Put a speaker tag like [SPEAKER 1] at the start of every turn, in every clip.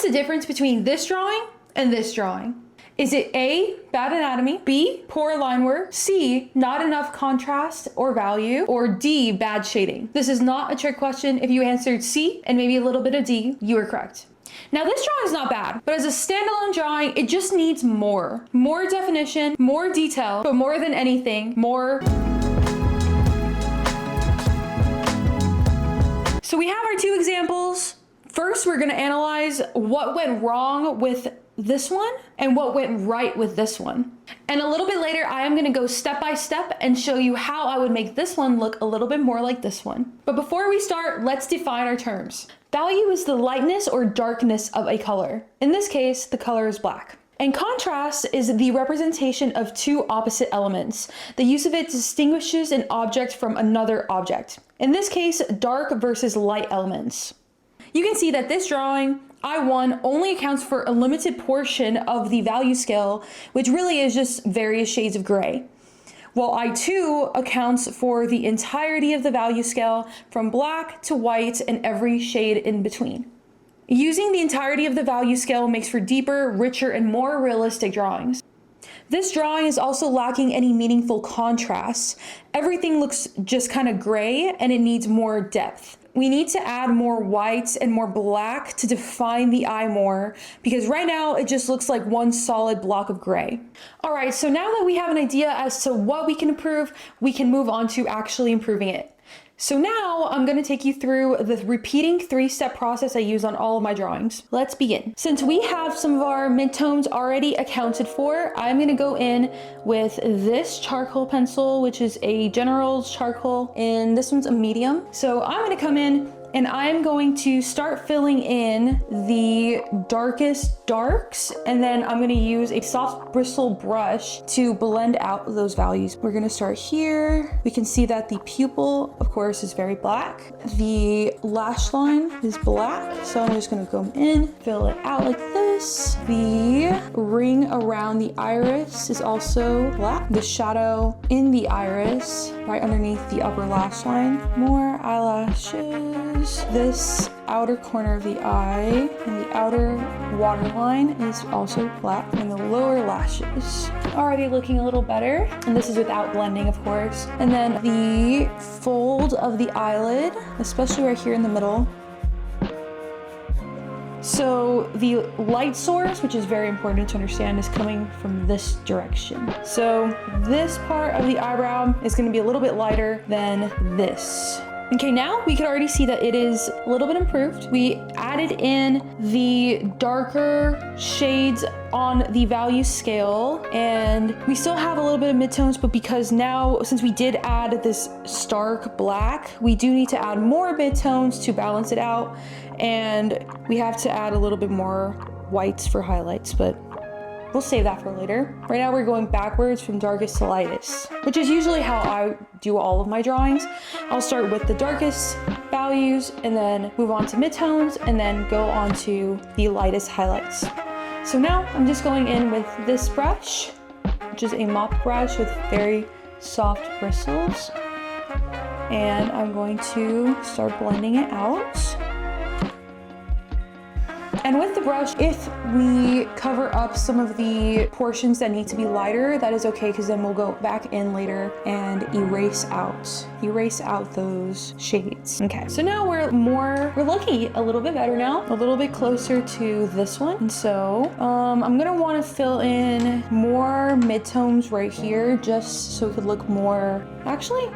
[SPEAKER 1] the difference between this drawing and this drawing? Is it A, bad anatomy, B, poor line work, C, not enough contrast or value, or D, bad shading? This is not a trick question. If you answered C and maybe a little bit of D, you are correct. Now this drawing is not bad, but as a standalone drawing, it just needs more definition, more detail, but more than anything, more. So we have our two examples. First, we're gonna analyze what went wrong with this one and what went right with this one. And a little bit later, I am gonna go step by step and show you how I would make this one look a little bit more like this one. But before we start, let's define our terms. Value is the lightness or darkness of a color. In this case, the color is black. And contrast is the representation of two opposite elements. The use of it distinguishes an object from another object. In this case, dark versus light elements. You can see that this drawing, I1, only accounts for a limited portion of the value scale, which really is just various shades of gray. While I2 accounts for the entirety of the value scale from black to white and every shade in between. Using the entirety of the value scale makes for deeper, richer, and more realistic drawings. This drawing is also lacking any meaningful contrast. Everything looks just kind of gray and it needs more depth. We need to add more white and more black to define the eye more, because right now it just looks like one solid block of gray. All right, so now that we have an idea as to what we can improve, we can move on to actually improving it. So now I'm going to take you through the repeating 3-step process I use on all of my drawings. Let's begin. Since we have some of our midtones already accounted for, I'm going to go in with this charcoal pencil, which is a general charcoal, and this one's a medium. So I'm going to come in and I'm going to start filling in the darkest darks, and then I'm going to use a soft Bristol brush to blend out those values. We're going to start here. We can see that the pupil, of course, is very black. The lash line is black, so I'm just going to go in, fill it out like this. The ring around the iris is also black. The shadow in the iris, right underneath the upper lash line. More eyelashes. This outer corner of the eye and the outer waterline is also black, and the lower lashes already looking a little better, and this is without blending, of course. And then the fold of the eyelid, especially right here in the middle. So the light source, which is very important to understand, is coming from this direction. So this part of the eyebrow is going to be a little bit lighter than this. Okay, now we can already see that it is a little bit improved. We added in the darker shades on the value scale, and we still have a little bit of midtones, but because now, since we did add this stark black, we do need to add more midtones to balance it out, and we have to add a little bit more whites for highlights, but we'll save that for later. Right now we're going backwards from darkest to lightest, which is usually how I do all of my drawings. I'll start with the darkest values and then move on to midtones and then go on to the lightest highlights. So now I'm just going in with this brush, which is a mop brush with very soft bristles. And I'm going to start blending it out. And with the brush, if we cover up some of the portions that need to be lighter, that is okay, because then we'll go back in later and erase out those shades. Okay, so now we're looking a little bit better now, a little bit closer to this one. And so I'm gonna want to fill in more midtones right here, just so it could look more, actually,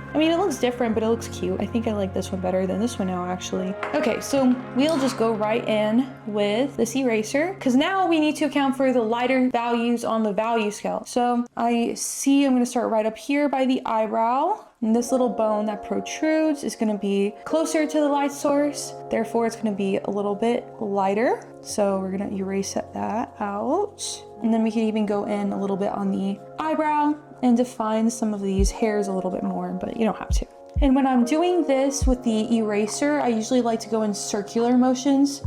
[SPEAKER 1] I mean, it looks different, but it looks cute. I think I like this one better than this one now, actually. Okay, so we'll just go right in with this eraser, because now we need to account for the lighter values on the value scale. So I see I'm gonna start right up here by the eyebrow. And this little bone that protrudes is gonna be closer to the light source. Therefore, it's gonna be a little bit lighter. So we're gonna erase that out. And then we can even go in a little bit on the eyebrow and define some of these hairs a little bit more, but you don't have to. And when I'm doing this with the eraser, I usually like to go in circular motions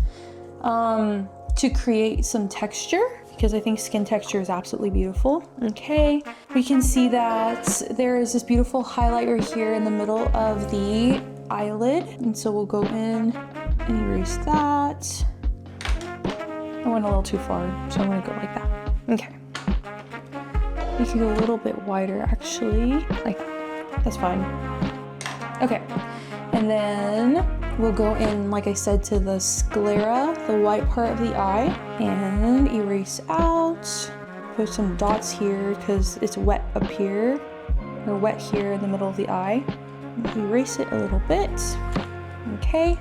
[SPEAKER 1] to create some texture, because I think skin texture is absolutely beautiful. Okay, we can see that there is this beautiful highlight right here in the middle of the eyelid. And so we'll go in and erase that. I went a little too far, so I'm gonna go like that. Okay. You can go a little bit wider actually, like, that's fine. Okay, and then we'll go in, like I said, to the sclera, the white part of the eye, and erase out. Put some dots here because it's wet up here, or wet here in the middle of the eye. Erase it a little bit. Okay,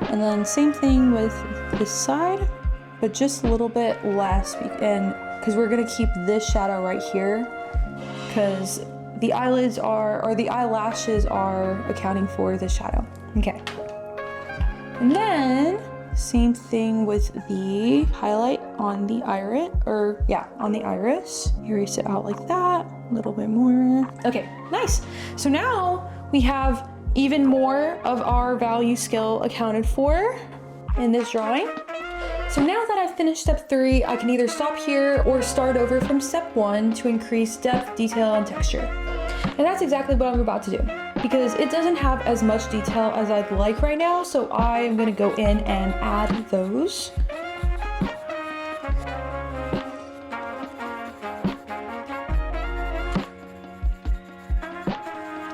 [SPEAKER 1] and then same thing with this side, but just a little bit less, and because we're gonna keep this shadow right here, because the eyelids are, or the eyelashes are accounting for the shadow. Okay. And then same thing with the highlight on the iris, or yeah, on the iris. Erase it out like that, a little bit more. Okay, nice. So now we have even more of our value scale accounted for in this drawing. So now that I've finished step 3, I can either stop here or start over from step 1 to increase depth, detail, and texture. And that's exactly what I'm about to do, because it doesn't have as much detail as I'd like right now, so I'm gonna go in and add those.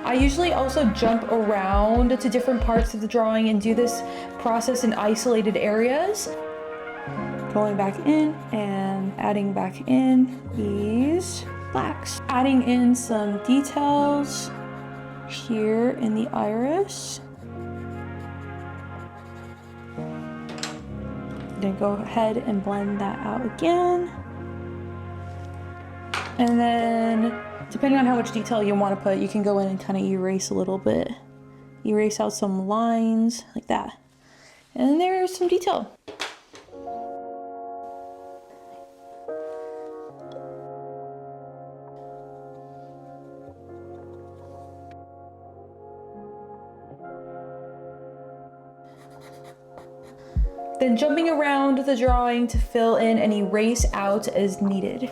[SPEAKER 1] I usually also jump around to different parts of the drawing and do this process in isolated areas. Going back in and adding back in these blacks. Adding in some details here in the iris. Then go ahead and blend that out again. And then, depending on how much detail you want to put, you can go in and kind of erase a little bit. Erase out some lines like that. And then there's some detail. Then jumping around the drawing to fill in and erase out as needed.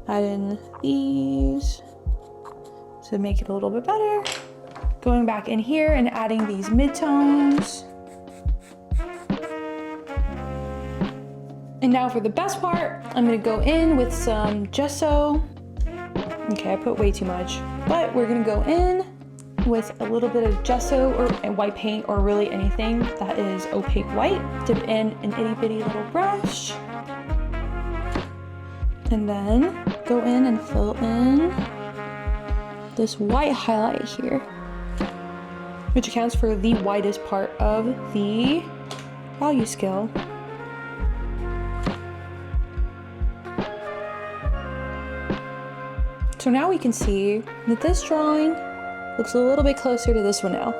[SPEAKER 1] Add in these to make it a little bit better. Going back in here and adding these midtones. And now for the best part, I'm gonna go in with some gesso. Okay, I put way too much, but we're gonna go in with a little bit of gesso or white paint, or really anything that is opaque white. Dip in an itty bitty little brush. And then go in and fill in this white highlight here, which accounts for the widest part of the value scale. So now we can see that this drawing looks a little bit closer to this one now.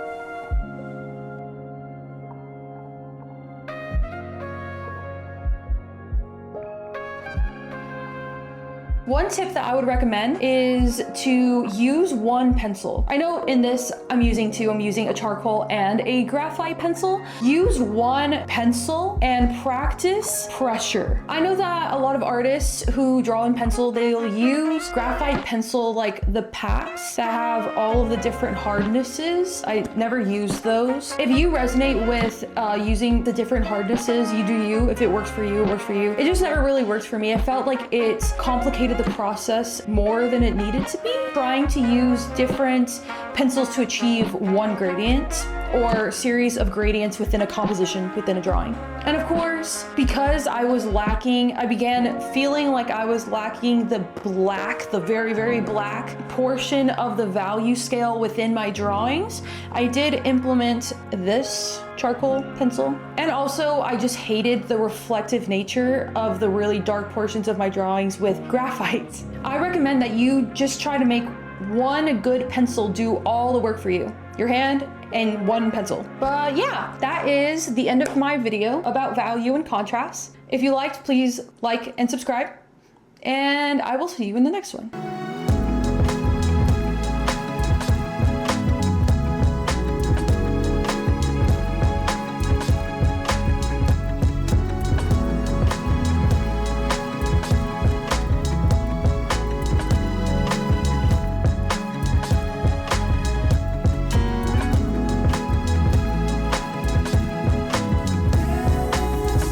[SPEAKER 1] One tip that I would recommend is to use one pencil. I know in this I'm using two. I'm using a charcoal and a graphite pencil. Use one pencil and practice pressure. I know that a lot of artists who draw in pencil, they'll use graphite pencil, like the packs that have all of the different hardnesses. I never use those. If you resonate with using the different hardnesses, you do you. If it works for you, it works for you. It just never really worked for me. I felt like it complicated the process more than it needed to be. Trying to use different pencils to achieve one gradient or series of gradients within a composition within a drawing. And of course, because I was lacking, I began feeling like I was lacking the black, the very, very black portion of the value scale within my drawings. I did implement this charcoal pencil. And also I just hated the reflective nature of the really dark portions of my drawings with graphite. I recommend that you just try to make one good pencil do all the work for you. Your hand and one pencil. But yeah, that is the end of my video about value and contrast. If you liked, please like and subscribe, and I will see you in the next one.